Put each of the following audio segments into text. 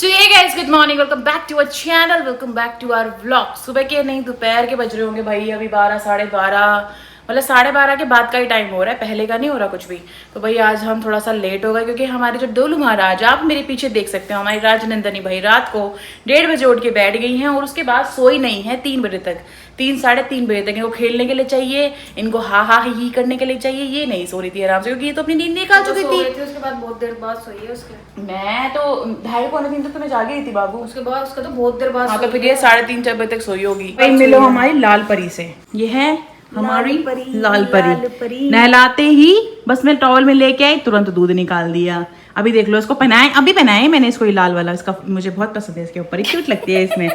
So hey guys, good morning. Welcome back to our channel. Welcome back to our vlog. सुबह के नहीं दोपहर के बज रहे होंगे भाई, अभी 12 12:30 मतलब 12:30 के बाद का ही टाइम हो रहा है, पहले का नहीं हो रहा कुछ भी। तो भाई आज हम थोड़ा सा लेट हो गए क्योंकि हमारे जो डोलू महाराज, आप मेरे पीछे देख सकते हो, हमारी राजनंदनी भाई रात को 1:30 बजे उठ के बैठ गई हैं और उसके बाद सोई नहीं है 3 बजे तक, 3 साढ़े 3 बजे तक। इनको खेलने के लिए चाहिए, इनको हा हा ही करने के लिए चाहिए। ये नहीं सो रही थी आराम से क्योंकि ये तो अपनी नींद निकाल चुकी थी। उसके बाद बहुत देर बाद सोई है उसके। मैं तो 2:30-3 तक तो मैं जागी रही थी बाबू। उसके बाद उसका तो बहुत देर बाद। हाँ तो फिर ये 3:30-4 बजे तक सोई होगी। भाई मिलो हमारी लाल परी से। ये है हमारी लाल परी। नहलाते ही बस मैं टॉवल में लेके आई, तुरंत दूध निकाल दिया। अभी देख लो, इसको पहनाए, अभी पहनाए मैंने इसको ये लाल वाला। इसका मुझे बहुत पसंद है, इसके ऊपर क्यूट लगती है इसमें।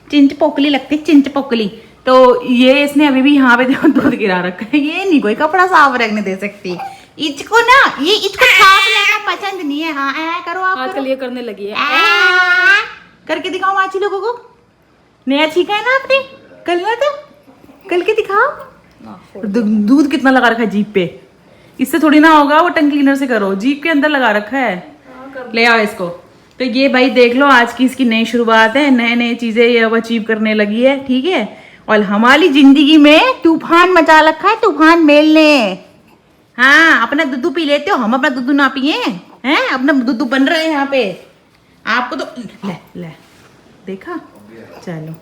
चिंच पोकली लगती है, चिंच पोकली। तो ये इसने अभी भी यहाँ पे देखो दूध गिरा रखा है। ये नहीं कोई कपड़ा साफ रखने दे सकती। इसको ना इसको साफ लेना पसंद नहीं है। हाँ ऐ करो आप। आजकल ये करने लगी है। करके दिखाओ माची लोगों को। नया छीका है ना आपने, कल ना तो कल के दिखाओ। दूध कितना लगा रखा है जीप पे, इससे थोड़ी ना होगा, वो टंग क्लीनर से करो। जीप के अंदर लगा रखा है। ले आओ इसको। तो ये भाई देख लो, आज की इसकी नई शुरुआत है, नए नए चीजें ये अब अचीव करने लगी है, ठीक है। और हमारी जिंदगी में तूफान मचा रखा है, तूफान मेल ने। हाँ अपना दूध पी लेते हो, हम अपना दूध ना पिए हैं, अपना दूध बन रहे हैं यहाँ पे। आपको तो ले ले देखा। चलो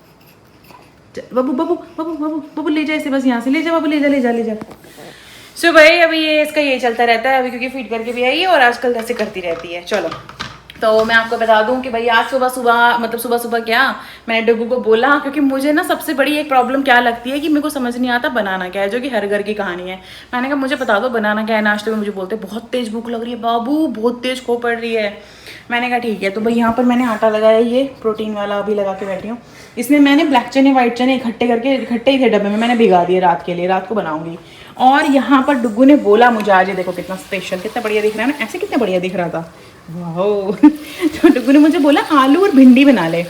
बाबू बाबू बाबू बाबू बाबू ले जा इसे, बस यहाँ से ले जा बाबू, ले जा ले जा ले जा। सो भाई अभी ये इसका ये चलता रहता है अभी, क्योंकि फीड करके भी आई है और आजकल ऐसे करती रहती है। चलो तो मैं आपको बता दूं कि भाई आज सुबह सुबह मतलब सुबह सुबह क्या, मैंने डुगू को बोला, क्योंकि मुझे ना सबसे बड़ी एक प्रॉब्लम क्या लगती है कि मेरे को समझ नहीं आता बनाना क्या है, जो कि हर घर की कहानी है। मैंने कहा मुझे बता दो बनाना क्या है नाश्ते में। मुझे बोलते बहुत तेज भूख लग रही है बाबू, बहुत तेज खो पड़ रही है। मैंने कहा ठीक है। तो भाई यहाँ पर मैंने आटा लगाया, ये प्रोटीन वाला अभी लगा के बैठी हूँ। इसमें मैंने ब्लैक चने वाइट चने इकट्ठे करके, इकट्ठे ही थे डब्बे में, मैंने भिगा दिए रात के लिए, रात को बनाऊंगी। और यहाँ पर डुगू ने बोला मुझे आज, देखो कितना स्पेशल, कितना बढ़िया दिख रहा है ना, ऐसे कितना बढ़िया दिख रहा था वाह। तो डुगू ने मुझे बोला आलू और भिंडी बना ले।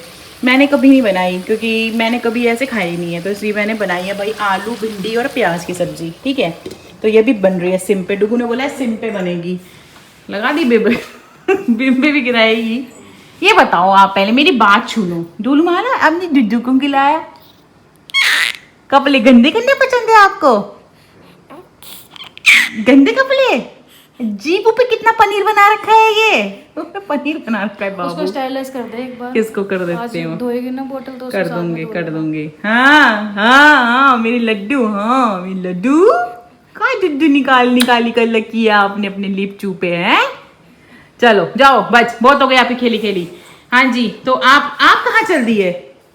मैंने कभी नहीं बनाई क्योंकि मैंने कभी ऐसे खाई नहीं है, तो इसलिए मैंने बनाई है भाई आलू भिंडी और प्याज की सब्जी, ठीक है। तो ये भी बन रही है सिम पे, डुगू ने बोला है सिम पे बनेगी। लगा दी बेबे बिम्बे भी गिराएगी। ये बताओ आप पहले मेरी बात सुनो, डोलू माला आपने दुद्धू को खिलाया, कपड़े गंदे करने पसंद है आपको, गंदे कपड़े। जीप पे कितना पनीर बना रखा है, ये पनीर बना रखा है बाबू। उसको स्टाइलाइज कर दे एक बार। किसको कर देते हो? धोएगी ना बोतल तो कर दूंगी कर दूंगी। हाँ हाँ हाँ मेरी लड्डू, हाँ मेरी लड्डू। कहाँ दुद्धू निकाली कर लगी है आपने अपने लिप चूपे हैं। चलो जाओ बस, बहुत हो गई आपकी खेली खेली। हाँ जी तो आप कहाँ चल दी है?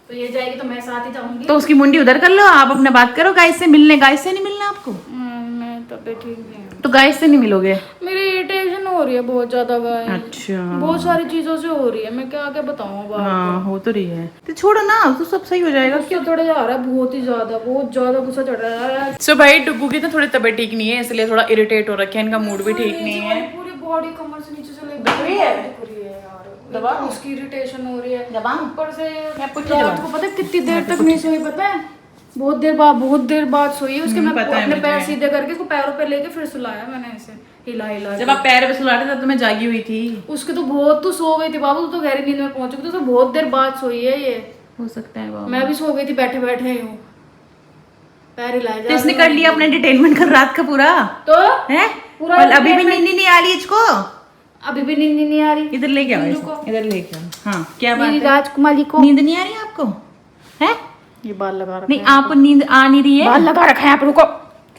तो ये जाएगी तो मैं साथ ही जाऊंगी। तो उसकी मुंडी उधर कर लो, आप अपना बात करो गाइस से मिलने। गाइस से नहीं मिलना आपको? मैं तबीयत ठीक नहीं है तो गाइस से नहीं मिलोगे? मेरी इरिटेशन हो रही है बहुत ज्यादा गाइस। अच्छा बहुत सारी चीजों से हो रही है, मैं क्या क्या बताऊँ अब आपको। हाँ हो तो रही है, तो छोड़ो ना, तो सब सही हो जाएगा। क्यों थोड़ा जा रहा है, बहुत ज्यादा गुस्सा चढ़ रहा है। सो भाई डुगू की तो थोड़ी तबीयत ठीक नहीं है, इसलिए थोड़ा इरिटेट हो रखा है, इनका मूड भी ठीक नहीं है। पूरी बॉडी कमर से नीचे से दिख रही है यार, दबा उसकी इरिटेशन हो रही है। दबा ऊपर से पुट्ठी रात को पता है कितनी देर तक नहीं सोई, पता है बहुत देर बाद सोई है। उसके मैं अपने पैर सीधे करके उसको पैरों पे लेके फिर सुलाया मैंने, ऐसे हिला जब आप पैर पे सुला रहे थे तो मैं जागी हुई थी। उसके तो बहुत, तू सो गई थी बाबू, तू तो गहरी नींद में पहुंच गई, तो बहुत देर बाद सोई है ये। हो सकता है बाबू, मैं भी सो गई थी बैठे बैठे ही हूँ, पैर हिलाया। तो इसने कर लिया अपना एंटरटेनमेंट कर रात का पूरा, तो है पूरा। और अभी भी नींद नहीं आ रही इसको? अभी भी नींद नहीं आ रही। इधर लेके आओ इसको, इधर लेके आओ। हाँ क्या बात है? राजकुमारी को नींद नहीं आ रही आपको? है ये बाल लगा रखा नहीं, आपको नींद आ नहीं रही है? बाल लगा रखा है आप, रुको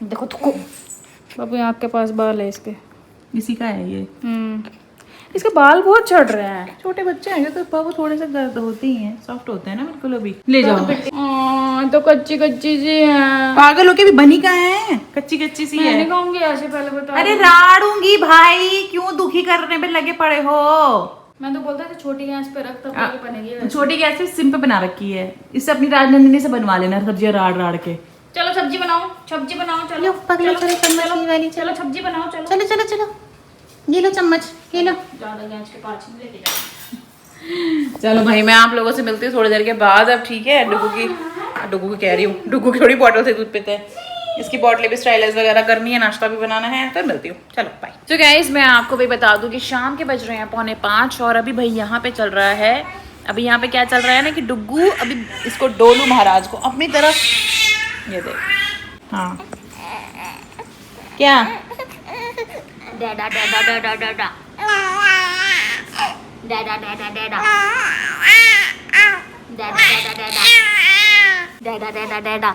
देखो तुमको बाबू, आँख के पास बाल है इसके। इसी का है ये। इसके बाल बहुत चढ़ रहे हैं। छोटे बच्चे हैं तो बाबू थोड़े से दर्द होते ही हैं, सॉफ्ट होते हैं ना बिल्कुल। अभी ले जाओ। तो कच्ची सी है। पागल होके भी बनी का है, कच्ची कच्ची सी है। मैं नहीं कहूंगी ऐसे, पहले बता। अरे राड़ूंगी भाई, क्यों दुखी करने पे लगे पड़े हो? मैं तो बोलता था छोटी गैस पे रख, तब जाके बनेगी। छोटी गैस पे सिम पे बना रखी है, इससे अपनी राजनंदिनी से बनवा लेना सब्जियां राड़ के। चलो सब्जी बनाओ चलो चलो सब्जी बनाओ, चलो चलो चलो चलो, ये लो चम्मच, ये लो। ज्यादा गैस के पास नहीं लेके जाओ। चलो भाई मैं आप लोगों से मिलती हूँ थोड़ी देर के बाद अब, ठीक है। डुगू की कह रही हूँ, डुगू की थोड़ी बॉटल से दूध पीते हैं। इसकी बॉटलें भी स्टाइलाइज वगैरह करनी है, नाश्ता भी बनाना है, तो मिलती हूँ, चलो बाय। तो गाइस मैं आपको भी बता दूं कि शाम के बज रहे हैं 4:45 और अभी भाई यहाँ पे चल रहा है, अभी यहाँ पे क्या चल रहा है ना कि डुग्गू अभी इसको डोलू महाराज को अपनी तरफ, ये देख, हाँ क्या डैडा डैडा डैडा डैडा डैडा डैडा डैडा डैडा डैडा डैडा डैडा डैडा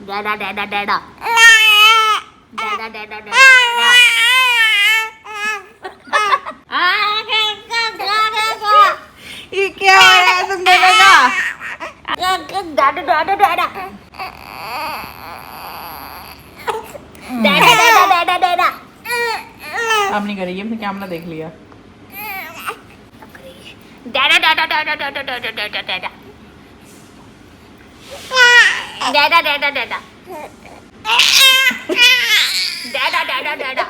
डैडा डैडा डैडा डैडा डैडा डैडा डैडा ये क्या हो रहा है तुम दोनों का? डैडा डैडा डैडा डैडा डैडा डैडा डैडा आप नहीं करेगी, हमने कैमरा देख लिया। डैडा डैडा डैडा डैडा डैडा डैडा डैडा डैडा डैडा डैडा डैडा डैडा डैडा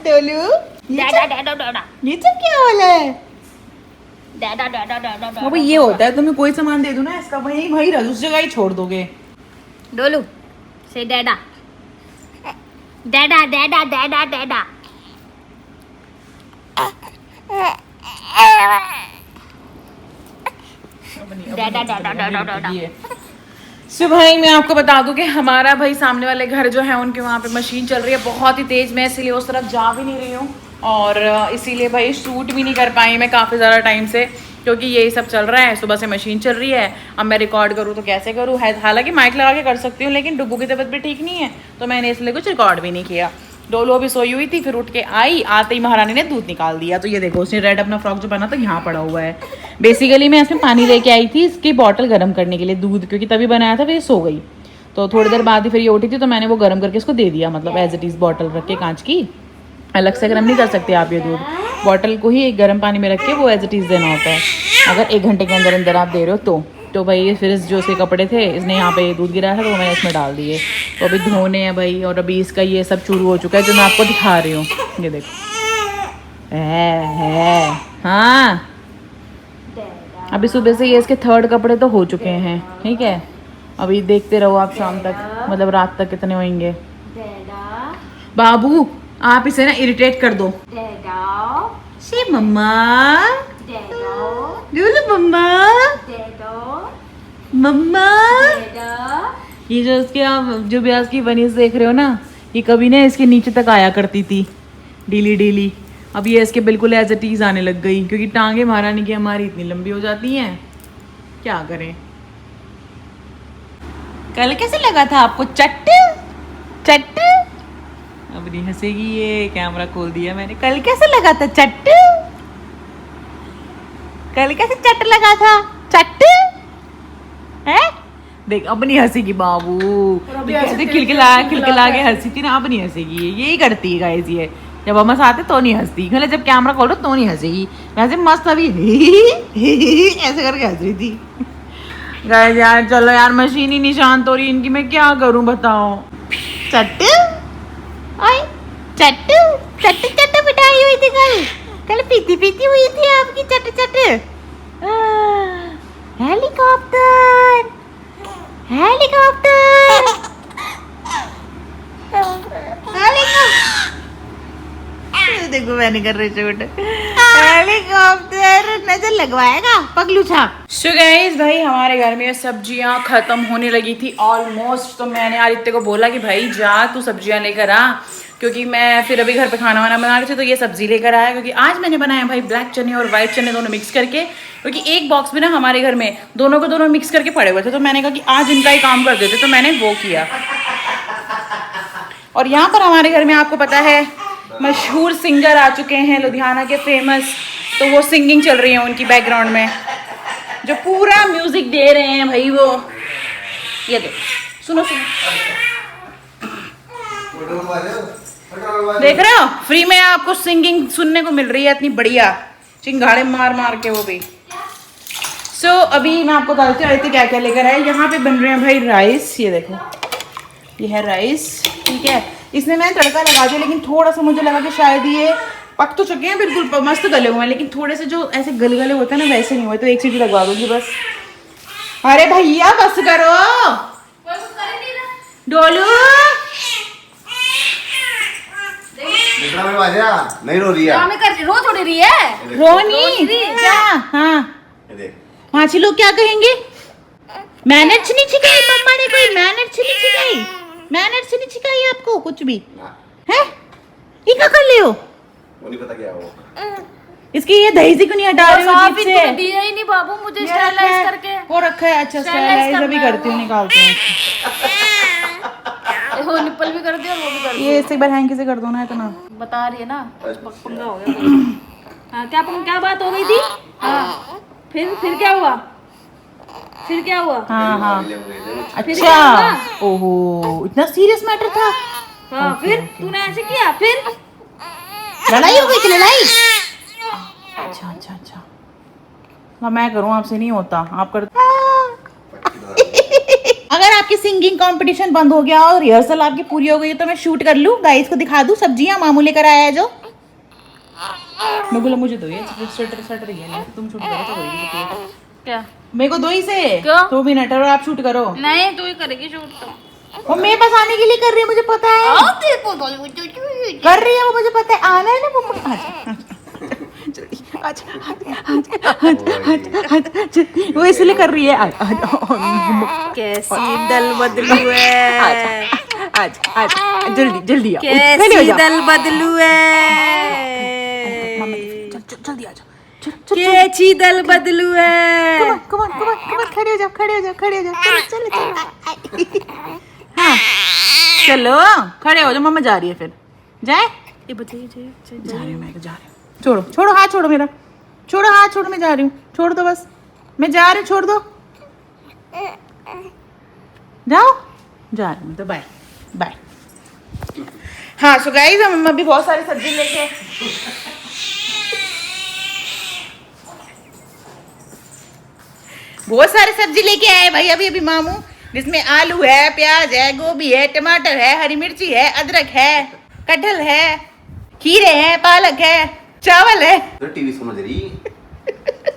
डोलू डैडा डैडा डैडा ये सब क्या हो रहा है? डैडा डैडा डैडा वो भाई ये होता है, तुम्हें कोई सामान दे दो ना इसका वही वही रह, उस जगह ही छोड़ दोगे। डोलू से डैडा डैडा डैडा डैडा डैडा डैडा डैडा डैडा डैडा। सो भाई मैं आपको बता दूं कि हमारा भाई सामने वाले घर जो है उनके वहाँ पे मशीन चल रही है बहुत ही तेज़, मैं इसीलिए उस तरफ जा भी नहीं रही हूँ और इसीलिए भाई शूट भी नहीं कर पाई मैं काफ़ी ज़्यादा टाइम से, क्योंकि यही सब चल रहा है, सुबह से मशीन चल रही है। अब मैं रिकॉर्ड करूँ तो कैसे करूँ, है हालांकि माइक लगा के कर सकती हूँ लेकिन डुग्गू की तबीयत भी ठीक नहीं है तो मैंने इसलिए कुछ रिकॉर्ड भी नहीं किया। डोलो अभी सोई हुई थी, फिर उठ के आई, आते ही महारानी ने दूध निकाल दिया। तो ये देखो उसने रेड अपना फ्रॉक जो बना था यहाँ पड़ा हुआ है। बेसिकली मैं इसमें पानी लेके आई थी इसकी बॉटल गर्म करने के लिए, दूध क्योंकि तभी बनाया था, फिर सो गई तो थोड़ी देर बाद ही फिर ये उठी थी तो मैंने वो गर्म करके इसको दे दिया, मतलब एज इट इज़ बॉटल रख के कांच की, अलग से गर्म नहीं कर सकते आप ये दूध, बॉटल को ही गर्म पानी में रख के वो एज इट इज़ देना होता है अगर 1 घंटे के अंदर अंदर आप दे रहे हो तो भाई फिर जो इसके कपड़े थे इसने यहाँ पे दूध गिराया था तो मैंने इसमें डाल दिए, तो अभी धोने हैं भाई और अभी इसका ये सब शुरू हो चुका है जो मैं आपको दिखा रही हूँ। ये देखो है हाँ, अभी सुबह से ये इसके 3rd कपड़े तो हो चुके हैं, ठीक है अभी देखते रहो आप शाम तक, मतलब रात तक कितने होंगे। बाबू आप इसे ना इरिटेट कर दो, से मम्मा मम्मा मम्मा। ये जो इसके आप जो ब्याज की बनीज देख रहे हो ना, ये कभी ना इसके नीचे तक आया करती थी डेली डेली, अब ये इसके बिल्कुल एज इट इज आने लग गई क्योंकि टांगे महारानी की हमारी इतनी लंबी हो जाती हैं, क्या करें। कल कैसे लगा था आपको चट्ट चट्ट, अब नहीं हंसेगी ये, कैमरा खोल दिया मैंने। कल कैसे लगा था चट्ट, कल कैसे चट्ट लगा था चट्ट है, देख अब नहीं हंसेगी बाबू, कैसे खिलखिला के हंसी थी ना, अब नहीं हंसेगी, यही करती है गाइस ये, जब हम हंसाते तो नहीं हंसती, मतलब जब कैमरा खोलो तो नहीं हंसेगी, वैसे मस्त अभी ऐसे करके हंस रही थी। गाइस यार चलो यार, मशीन ही नहीं शांत हो रही इनकी, मैं क्या करूं बताओ। चट्टू ओए चट्टू चट्टू चट्टू पिटाई हुई थी कल पीती पीती हुई थी आपकी चट्टू चट्टू। हेलीकॉप्टर हेलीकॉप्टर देखो मैं नहीं कर रही शूट, हेलीकॉप्टर नजर लगवाएगा पगलू छाप। सो गाइस भाई हमारे घर में सब्जियां खत्म होने लगी थी ऑलमोस्ट, तो मैंने आदित्य को बोला कि भाई जा तू सब्जियां लेकर आ, क्योंकि मैं फिर अभी घर पे खाना वाना बना रही थी तो ये सब्जी लेकर आया, क्योंकि आज मैंने बनाया भाई ब्लैक चने और वाइट चने दोनों मिक्स करके, क्योंकि एक बॉक्स में ना हमारे घर में दोनों को दोनों मिक्स करके पड़े हुए थे, तो मैंने कहा कि आज इनका ही काम कर देते, तो मैंने वो किया। और यहाँ पर हमारे घर में आपको पता है मशहूर सिंगर आ चुके हैं लुधियाना के फेमस, तो वो सिंगिंग चल रही है उनकी बैकग्राउंड में, जो पूरा म्यूजिक दे रहे हैं भाई वो, ये देखो सुनो देख रहे हो, फ्री में आपको सिंगिंग सुनने को मिल रही है इतनी बढ़िया, चिंगाड़े मार मार के वो भी। सो अभी मैं आपको बताती हूँ क्या क्या लेकर आए। यहाँ पे बन रहे हैं भाई राइस, ये देखो ये है राइस, ठीक है इसमें मैंने तड़का लगा दिया, लेकिन थोड़ा सा मुझे लगा कि शायद ये पक तो चुके हैं बिल्कुल मस्त गले हुए हैं, लेकिन थोड़े से जो ऐसे गलगले होते हैं ना वैसे नहीं हुए, तो एक सीटी लगवा दूंगी बस, अरे भैया बस करो। डोलू नहीं रो रही है। रो थोड़ी रही है। रोनी क्या? हाँ वहाँ से लोग क्या कहेंगे? मैनर्स नहीं सिखाई मम्मा ने, कोई मैनर्स नहीं सिखाई, मैनर्स नहीं सिखाई आपको कुछ भी है? ये क्या कर ले हो? वो नहीं पता क्या वो। इसकी ये दही से क्यों नहीं हटा रहे हो जीभ से? तो दिया ही नहीं बाबू मुझे स्टेरलाइज करके। वो रखा है। अच्छा स्टेरलाइज अभी करती हूँ, निकालती हूँ। वो निप्पल भी कर दिया और वो भी कर ये इससे एक बार हैंकी से कर दो ना इतना। दिया। बता रही है ना पंगा हो गया। हाँ क्या बात हो गई थी? हाँ फिर क्या हुआ? फिर क्या हुआ? हाँ हाँ फिर क्या हुआ? अच्छा ओहो इतना सीरियस मैटर था। हाँ फिर तूने ऐसे किया फिर? लड़ाई हो गई थी? लड़ाई? अच्छा अच्छा अच्छा हाँ मैं करूँ आपसे नहीं होता, आप कर। अगर आपकी सिंगिंग कंपटीशन बंद हो गया और रिहर्सल आपकी पूरी हो गई तो मैं शूट कर लूँ, गाइस को दिखा दूँ सब्जियां मामू लेकर आया है जो। मैं बोला मुझे दो ये स्वेटर ये तुम शूट करो तो वही क्या? मेरे को दो ही से। क्यों? 2 मिनट और आप शूट करो। नहीं तू ही करेगी शूट तो। वो मेरे पास आने के लिए कर रही है, मुझे पता है कर रही है वो, मुझे पता है आना है ना मम्मा। वो इसलिए कर रही है। कैसी दल बदलू है, आज जल्दी जल्दी आओ, कैसी दल बदलू है, जल्दी आ जाओ। कैसी दल बदलू है। कमान खड़े हो जाओ चलो। हाँ चलो खड़े हो जाओ, मम्मा जा रही है फिर जाए। ये बताइए जा रही हूँ मैं, जा रही हूँ। छोड़ो हाथ छोड़ो मेरा, छोड़ो हाथ छोड़ो, मैं जा रही हूँ, छोड़ दो बस, मैं जा रही हूँ, छोड़ दो, जाओ जा रही हूँ तो बाय बाय। हाँ सो गाइस हम अभी बहुत सारी सब्जी लेके आए भाई अभी मामू, जिसमें आलू है, प्याज है, गोभी है, टमाटर है, हरी मिर्ची है, अदरक है, कटहल है, खीरे हैं, पालक है, चावल है। तो टीवी समझ रही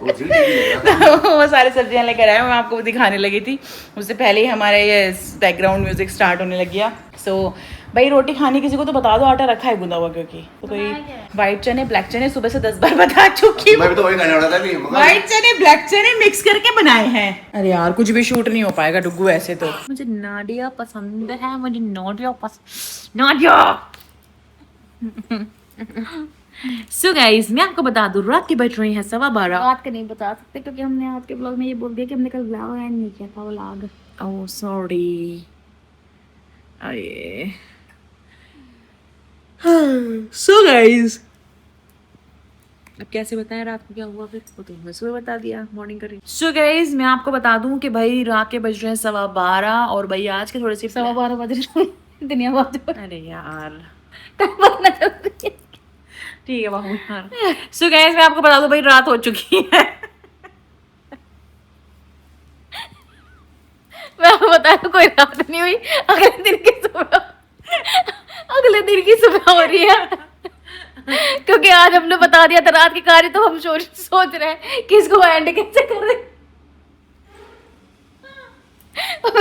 वो टीवी लग रहा था। वो सारी सब्जियां लेकर आए, मैं आपको दिखाने लगी थी, उससे पहले ही हमारे ये बैकग्राउंड म्यूजिक स्टार्ट होने लग गया। सो भाई रोटी खाने किसी को तो बता दो, आटा रखा है गूंदा हुआ, क्योंकि तो कोई व्हाइट चने ब्लैक चने सुबह से 10 बार बता चुकी हूँ। मैं भी तो वही करने वाला था अभी। व्हाइट चने ब्लैक चने मिक्स करके बनाए हैं। अरे यार कुछ भी शूट नहीं हो पाएगा डुग्गू ऐसे तो। मुझे नाडिया पसंद है, मुझे नाडिया पसंद, नाडिया। सो गाइस मैं आपको बता दूं रात के बज रही हैं 12:15। रात के नहीं बता सकते क्योंकि हमने आज के ब्लॉग में ये बोल दिया कि हमने कल व्लॉग एंड नहीं किया था, व्लॉग। Oh sorry. अरे सो गाइस अब कैसे बताएं रात को क्या हुआ, फिर वो तो मैं सुबह बता दिया, मॉर्निंग करी। सो गाइस मैं आपको बता दूं कि भाई रात के बज रहे हैं 12:15 और भाई आज के थोड़े से 12:15 बज रहे हैं दुनिया बात। अरे यार ठीक है बाबू। सो गाइस मैं आपको बता दूं भाई रात हो चुकी है। मैं आपको बता दूं कोई रात नहीं हुई, अगले दिन की सुबह हो रही है। क्योंकि आज हमने बता दिया था रात की कार्य, तो हम सोच रहे हैं कि इसको एंड कैसे कर रहे।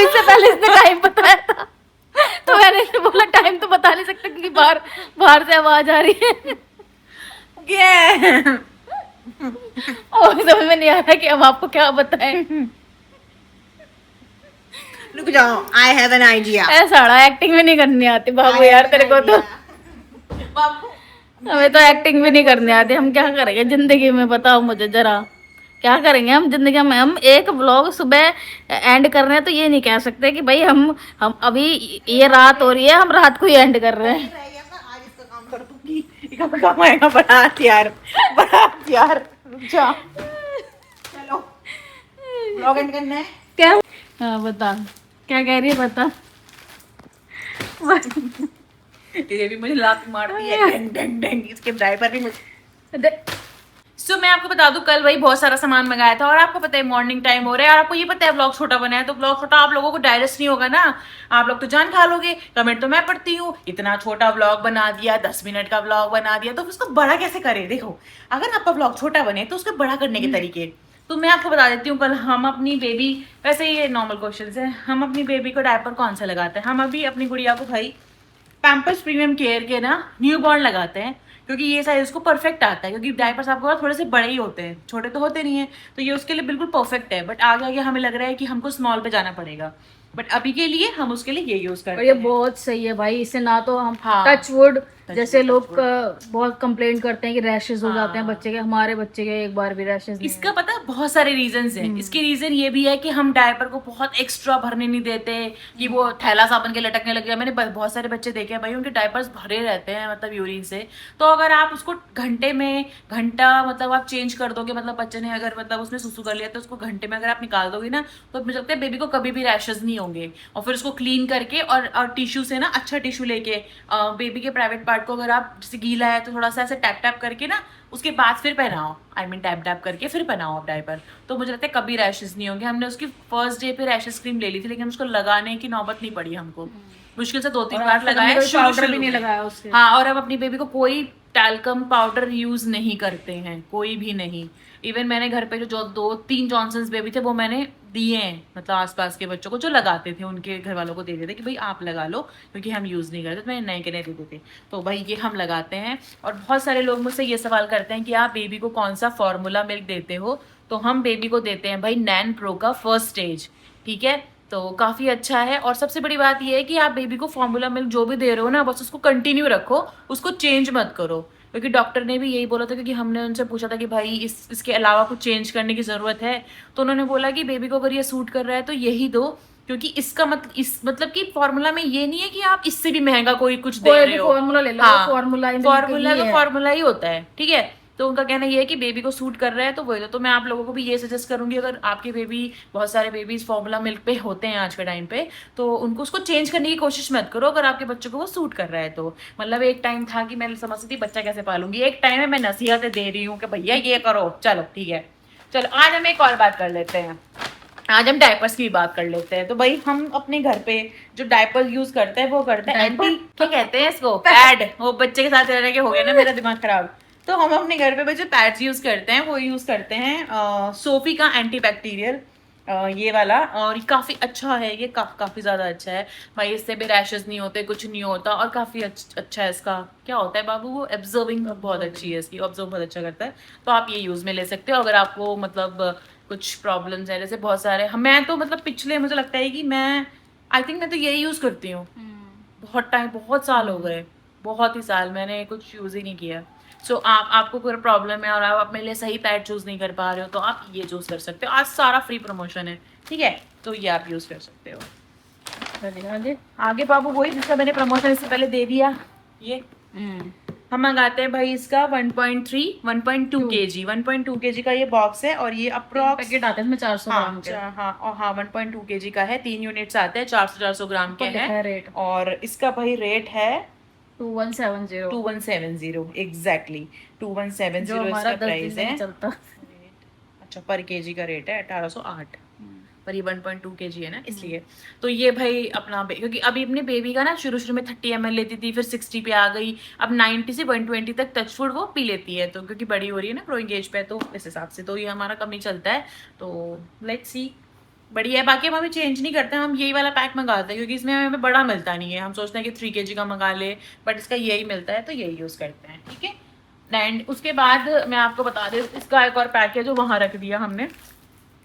इससे पहले इसने टाइम बताया था तो मैंने बोला टाइम तो बता नहीं सकता क्योंकि बाहर से आवाज आ रही है। और समझ में नहीं आ रहा कि हम आपको क्या बताएं। रुक जाओ, आई हैव एन आइडिया। ऐसा एक्टिंग भी नहीं करनी आती बाबू यार तेरे को तो। हमें तो एक्टिंग भी नहीं करनी आती, हम क्या करेंगे जिंदगी में बताओ मुझे जरा, क्या करेंगे हम जिंदगी में। हम एक व्लॉग सुबह एंड कर रहे हैं तो ये नहीं कह सकते कि भाई हम अभी ये रात हो रही है हम रात को ही एंड कर रहे हैं। बारात यार रुक जा, चलो व्लॉग एंड करना है क्या? हाँ बता क्या कह रही है, बता। ये भी मुझे लात मारती है, डंग डंग डंग, इसके ड्राइवर भी मुझे। सो मैं आपको बता दूं कल भाई बहुत सारा सामान मंगाया था और आपको पता है मॉर्निंग टाइम हो रहा है और आपको ये पता है ब्लॉग छोटा बना है तो ब्लॉग छोटा आप लोगों को डाइजेस्ट नहीं होगा ना, आप लोग तो जान खा लोगे। कमेंट तो मैं पढ़ती हूँ, इतना छोटा ब्लॉग बना दिया, 10 मिनट का ब्लॉग बना दिया, तो उसको बड़ा कैसे करे। देखो अगर आपका ब्लॉग छोटा बने तो उसको बड़ा करने के तरीके, तो मैं आपको बता देती हूँ, कल हम अपनी बेबी, वैसे ये नॉर्मल क्वेश्चन है, हम अपनी बेबी को डायपर कौन सा लगाते हैं? हम अभी अपनी गुड़िया को भाई पैम्पर्स प्रीमियम केयर के ना न्यू बॉर्न लगाते हैं, क्योंकि ये साइज उसको परफेक्ट आता है, क्योंकि डायपर्स आपको थोड़े से बड़े ही होते हैं, छोटे तो होते नहीं है, तो ये उसके लिए बिल्कुल परफेक्ट है। बट आगे आगे हमें लग रहा है कि हमको स्मॉल पे जाना पड़ेगा, बट अभी के लिए हम उसके लिए ये यूज और करते ये हैं। बहुत सही है भाई, इससे ना तो हम हाँ। टच वुड, जैसे wood, लोग touch बहुत कंप्लेंट करते हैं कि रैशेस हो जाते हैं हाँ। बच्चे के, हमारे बच्चे के एक बार भी रैशेस नहीं इसका पता है बहुत सारे रीजंस हैं। इसके रीजन ये भी है कि हम डायपर को बहुत एक्स्ट्रा भरने नहीं देते कि वो थैला साबन के लटकने लग गया। मैंने बहुत सारे बच्चे देखे हैं भाई, उनके डायपर्स भरे रहते हैं मतलब यूरिन से। तो अगर आप उसको घंटा मतलब आप चेंज कर दोगे, मतलब बच्चे ने अगर मतलब उसने सुसु कर लिया तो उसको घंटे में अगर आप निकाल दोगे ना, तो मुझे लगता है बेबी को कभी भी रैशेज नहीं होंगे। और फिर उसको क्लीन करके और टिश्यू से ना, अच्छा टिश्यू लेके बेबी के प्राइवेट पार्ट को अगर आप जैसे गीला है तो थोड़ा सा ऐसे टैप टैप करके ना, उसके बाद फिर पहनाओ, आई मीन टैप टैप करके फिर पहनाओ आप डायपर, तो मुझे लगता है कभी रैशेज नहीं होंगे। हमने उसकी फर्स्ट डे पे रैशेज क्रीम ले ली थी, लेकिन उसको लगाने की नौबत नहीं पड़ी हमको, मुश्किल से 2-3 बार लगाया, पाउडर भी नहीं लगाया उसके। हाँ। और अब अपनी बेबी को कोई टैल्कम पाउडर यूज नहीं करते हैं, कोई भी नहीं। इवन मैंने घर पे जो 2-3 जॉनसन्स बेबी थे वो मैंने दिए हैं, मतलब आसपास के बच्चों को जो लगाते थे उनके घर वालों को दे देते कि भाई आप लगा लो, क्योंकि हम यूज़ नहीं करते, तो मैंने नए के नए दे देते। तो भाई ये हम लगाते हैं। और बहुत सारे लोग मुझसे ये सवाल करते हैं कि आप बेबी को कौन सा फॉर्मूला मिल्क देते हो? तो हम बेबी को देते हैं भाई नैन प्रो का फर्स्ट स्टेज, ठीक है। तो काफ़ी अच्छा है। और सबसे बड़ी बात ये है कि आप बेबी को फॉर्मूला मिल्क जो भी दे रहे हो ना, बस उसको कंटिन्यू रखो, उसको चेंज मत करो, क्योंकि डॉक्टर ने भी यही बोला था। क्योंकि हमने उनसे पूछा था कि भाई इसके अलावा कुछ चेंज करने की ज़रूरत है, तो उन्होंने बोला कि बेबी को अगर ये सूट कर रहा है तो यही दो, क्योंकि इसका मतलब कि फॉर्मूला में ये नहीं है कि आप इससे भी महंगा कोई कुछ दे रहे हो। फॉर्मूला ले लो, फॉर्मूला तो फॉर्मूला ही होता है, ठीक है। तो उनका कहना ये है कि बेबी को सूट कर रहा है तो वही तो मैं आप लोगों को भी ये सजेस्ट करूंगी, अगर आपके बेबी, बहुत सारे बेबीज फॉर्मूला मिल्क पे होते हैं आज के टाइम पे, तो उनको उसको चेंज करने की कोशिश मत करो अगर आपके बच्चों को वो सूट कर रहा है तो। मतलब एक टाइम था कि मैं समझती थी बच्चा कैसे पालूंगी, एक टाइम है मैं नसीहतें दे रही हूँ कि भैया ये करो, चलो ठीक है। चलो आज हम एक और बात कर लेते हैं, आज हम डायपर्स की बात कर लेते हैं। तो भाई हम अपने घर पे जो डायपर यूज करते हैं वो करते हैं एंटी, क्या कहते हैं इसको, पैड। वो बच्चे के साथ रह के हो गया ना मेरा दिमाग खराब। तो हम अपने घर पे जो पैड्स यूज करते हैं वो यूज करते हैं सोफी का एंटी बैक्टीरियल, ये वाला। और काफ़ी अच्छा है ये, काफ़ी ज़्यादा अच्छा है भाई। इससे भी रैशेस नहीं होते, कुछ नहीं होता, और काफ़ी अच्छा है। इसका क्या होता है बाबू, वो एब्जर्विंग बहुत अच्छी है इसकी, ऑब्जर्व बहुत अच्छा करता है। तो आप ये यूज़ में ले सकते हो अगर आपको मतलब कुछ प्रॉब्लम्स है। जैसे बहुत सारे मैं तो मतलब पिछले, मुझे लगता है कि मैं आई थिंक मैं तो यही यूज़ करती हूँ बहुत साल हो गए, बहुत ही साल मैंने कुछ यूज़ ही नहीं किया। सो आपको कोई प्रॉब्लम है और आप अपने लिए सही पैड चूज़ नहीं कर पा रहे हो तो आप ये चूज़ कर सकते हो। आज सारा फ्री प्रमोशन है, ठीक है, तो ये आप यूज़ कर सकते हो। आगे बाबू वही जिसका मैंने प्रमोशन इससे पहले दे दिया, ये हम मंगाते हैं भाई इसका 1.2 kg 1.2 kg का ये बॉक्स है। और ये अप्रॉक्स पैकेट आते हैं इसमें 400 ग्राम के। हाँ 1.2 kg का है, 3 यूनिट्स आते हैं, 400 ग्राम के हैं। रेट, और इसका भाई रेट है 2170 एग्जैक्टली 2170 इसका प्राइस है। चलता। अच्छा पर केजी का रेट है 1808, पर ये 1.2 kg है ना इसलिए। तो ये भाई अपना क्योंकि अभी अपने बेबी का ना शुरू में 30 ml लेती थी, फिर 60 पे आ गई, अब 90 से 120 तक टच फूड वो पी लेती है, तो क्योंकि बड़ी हो रही है ना ग्रोइंग एज पे, तो इस हिसाब से तो ये हमारा कम ही चलता है। तो लेट्स सी, बढ़िया है। बाकी हम अभी चेंज नहीं करते हैं, हम यही वाला पैक मंगाते हैं क्योंकि इसमें हमें बड़ा मिलता नहीं है। हम सोचते हैं कि 3 kg का मंगा ले, बट इसका यही मिलता है तो यही यूज़ करते हैं, ठीक है। एंड उसके बाद मैं आपको बता दें इसका एक और पैक है जो वहाँ रख दिया हमने,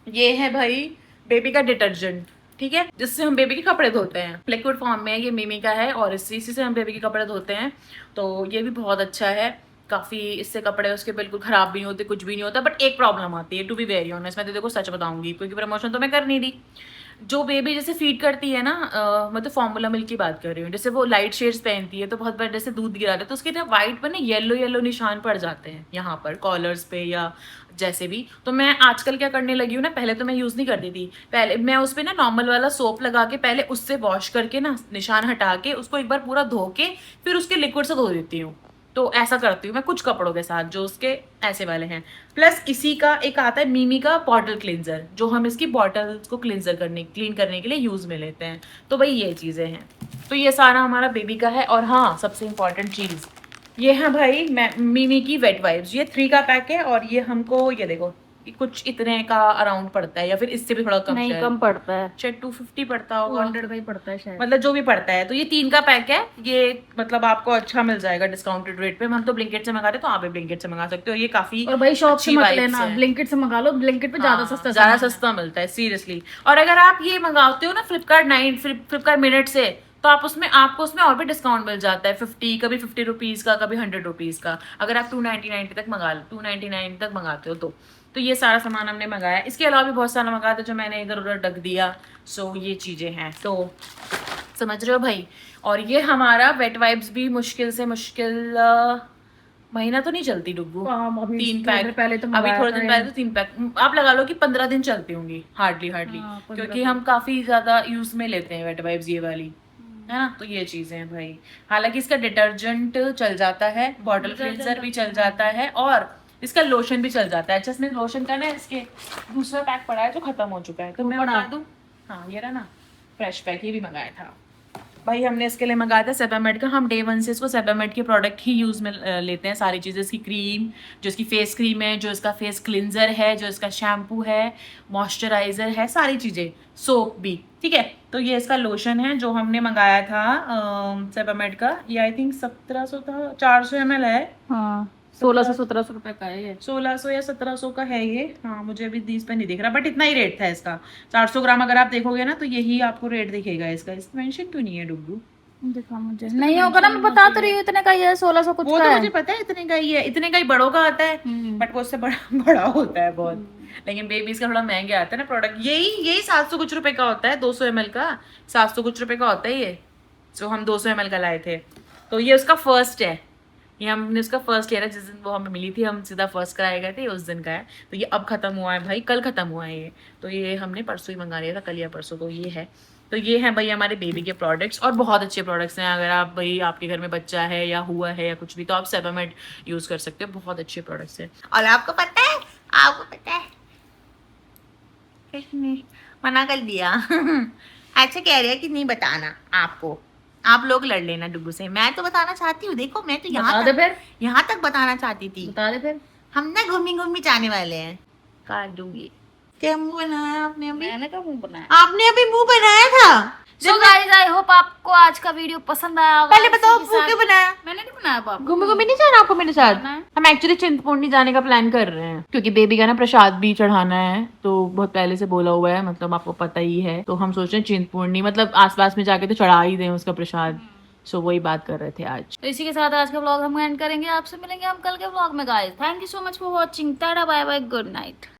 ये है भाई बेबी का डिटर्जेंट, ठीक है, जिससे हम बेबी के कपड़े धोते हैं। लिक्विड फॉर्म में ये मिमी का है और इसी से हम बेबी के कपड़े धोते हैं। तो ये भी बहुत अच्छा है, काफ़ी इससे कपड़े उसके बिल्कुल ख़राब भी नहीं होते, कुछ भी नहीं होता। बट एक प्रॉब्लम आती है, टू बी वेरी ऑनेस्ट, मैं तो देखो सच बताऊंगी क्योंकि प्रमोशन तो मैं कर नहीं दी। जो बेबी जैसे फीड करती है ना, मैं तो फॉर्मूला मिल्क की बात कर रही हूँ, जैसे वो लाइट शेड्स पहनती है तो बहुत बार जैसे दूध गिरा दे तो उसके ना वाइट पर ना येलो निशान पड़ जाते हैं यहाँ पर कॉलर्स पे या जैसे भी। तो मैं आजकल क्या करने लगी हूँ ना, पहले तो मैं यूज़ नहीं करती थी, पहले मैं उस पर ना नॉर्मल वाला सोप लगा के पहले उससे वॉश करके ना निशान हटा के उसको एक बार पूरा धो के फिर उसके लिक्विड से धो देती हूँ। तो ऐसा करती हूँ मैं कुछ कपड़ों के साथ जो उसके ऐसे वाले हैं। प्लस इसी का एक आता है मिमी का बॉटल क्लींजर, जो हम इसकी बॉटल्स को क्लीन करने के लिए यूज़ में लेते हैं। तो भाई ये चीज़ें हैं, तो ये सारा हमारा बेबी का है। और हाँ सबसे इम्पॉर्टेंट चीज़ ये है भाई मिमी की वेट वाइप्स, ये 3 का पैक है। और ये हमको ये देखो कुछ इतने का अराउंड पड़ता है या फिर इससे भी थोड़ा कम? नहीं, शायद कम पड़ता है, शायद 250 पड़ता होगा, 200 का ही पड़ता है शायद। मतलब जो भी पड़ता है। तो ये 3 का पैक है ये, मतलब आपको अच्छा मिल जाएगा डिस्काउंटेड रेट पे। हम तो ब्लिंकिट से मंगाते, तो आप भी ब्लिंकिट से मंगा सकते हो। ये काफी और भाई शॉप से अच्छी मत vibes लेना, है। ब्लिंकिट से मंगा लो, ब्लिंकिट पे ज्यादा सस्ता ज्यादा सामान है। सस्ता मिलता है सीरियसली। और अगर आप ये मंगाते हो ना फ्लिपकार्ट मिनट से, तो आप उसमें आपको उसमें और भी डिस्काउंट मिल जाता है, 50, कभी 50 रुपीज का, कभी 100 रुपीज का, अगर आप 299 तक मंगा 299 तक मंगाते हो तो ये सारा सामान हमने मंगाया। इसके अलावा भी बहुत सारा मंगाया था जो मैंने इधर उधर ढक दिया। सो ये चीजें हैं, तो समझ रहे हो भाई। और ये हमारा वेट वाइप्स भी मुश्किल से मुश्किल महीना तो नहीं चलती डुग्गू, अभी 3 थोड़े पैक दिन पहले तो अभी मंगाया थोड़े था दिन ये। पहले तो 3 पैक आप लगा लो कि 15 दिन चलती होंगी हार्डली, 15 क्योंकि हम काफी ज्यादा यूज में लेते हैं वेट वाइप्स ये वाली, है ना। तो ये चीजें हैं भाई। हालांकि इसका डिटर्जेंट चल जाता है, बॉटल क्लींजर भी चल जाता है, और इसका लोशन भी चल जाता है। अच्छा, इसमें लोशन का ना इसके दूसरा पैक पड़ा है जो खत्म हो चुका है, तो मैं बता दूं। हाँ ये रहा ना फ्रेश पैक, ये भी मंगाया था भाई हमने। इसके लिए मंगाया था सेबामेड का। हम डे 1 से इसको सेबामेड के प्रोडक्ट ही यूज़ में लेते हैं, सारी चीज़ें। इसकी क्रीम, जो इसकी फेस क्रीम है, जो इसका फेस क्लिनजर है, जो इसका शैम्पू है, मॉइस्चराइजर है, सारी चीज़ें, सोप भी, ठीक है। तो ये इसका लोशन है जो हमने मंगाया था सेबामेड का। ये आई थिंक 1700 था, 400 ml है। हाँ 1600-1700 रुपए का है ये। 1600 या 1700 का है ये। हाँ मुझे अभी 20 पे नहीं दिख रहा, बट इतना ही रेट था इसका। 400 ग्राम अगर आप देखोगे ना तो यही आपको रेट दिखेगा इसका। इस मेंशन क्यों नहीं है डुग्गू? दिखा मुझे, नहीं होगा ना, मैं बता तो रही हूँ इतने का ही है, 1600 कुछ वो का तो है। मुझे पता है इतने का ही है, इतने का ही बड़ों का आता है, बट वो उससे बड़ा बड़ा होता है बहुत। लेकिन बेबीज का थोड़ा महंगे आता है ना प्रोडक्ट। यही 700 कुछ रुपए का होता है, 200 ml का 700 कुछ रुपए का होता है ये, जो हम 200 ml का लाए थे। तो ये उसका फर्स्ट है, ये हमने उसका फर्स्ट लिया था जिस दिन वो हमें मिली थी, हम सीधा फर्स्ट कराए गए थे, उस दिन का है। तो ये अब खत्म हुआ है भाई, कल खत्म हुआ है ये। तो ये हमने परसों ही मंगा लिया था, कल या परसों। तो ये है, तो ये है भाई हमारे बेबी के प्रोडक्ट्स, और बहुत अच्छे प्रोडक्ट्स हैं। अगर आप भाई आपके घर में बच्चा है या हुआ है या कुछ भी, तो आप सेबामेड यूज कर सकते हो, बहुत अच्छे प्रोडक्ट्स हैं। और आपको पता है किसने मना कर दिया? अच्छा कह रहे हैं कि नहीं बताना आपको, आप लोग लड़ लेना डुगू से। मैं तो बताना चाहती हूँ, देखो मैं तो यहाँ तक बताना चाहती थी। बता दे फिर। हम ना घूमी घूमी जाने वाले हैं, काट दूंगी। क्या मुंह बनाया आपने अभी? मैंने कब मुंह बनाया? आपने अभी मुंह बनाया था। So guys, I hope आपको आज का वीडियो पसंद आया होगा। पहले बताओ इसी के मुंह साथ- क्यों बनाया? मैंने नहीं बनाया पापा। घूमी घूमी नहीं जाना आपको मेरे साथ? नहीं। हम एक्चुअली चिंतपूर्णी जाने का प्लान कर रहे हैं, क्योंकि बेबी का ना प्रसाद भी चढ़ाना है, तो बहुत पहले से बोला हुआ है, मतलब आपको पता ही है। तो हम सोच रहे हैं चिंतपूर्णी, मतलब आसपास में जाके तो चढ़ा ही दें उसका प्रसाद। सो वही बात कर रहे थे आज। तो इसी के साथ आज का व्लॉग हम एंड करेंगे। आपसे मिलेंगे हम कल के व्लॉग में guys. Thank you so much for watching. Tata bye bye, good night.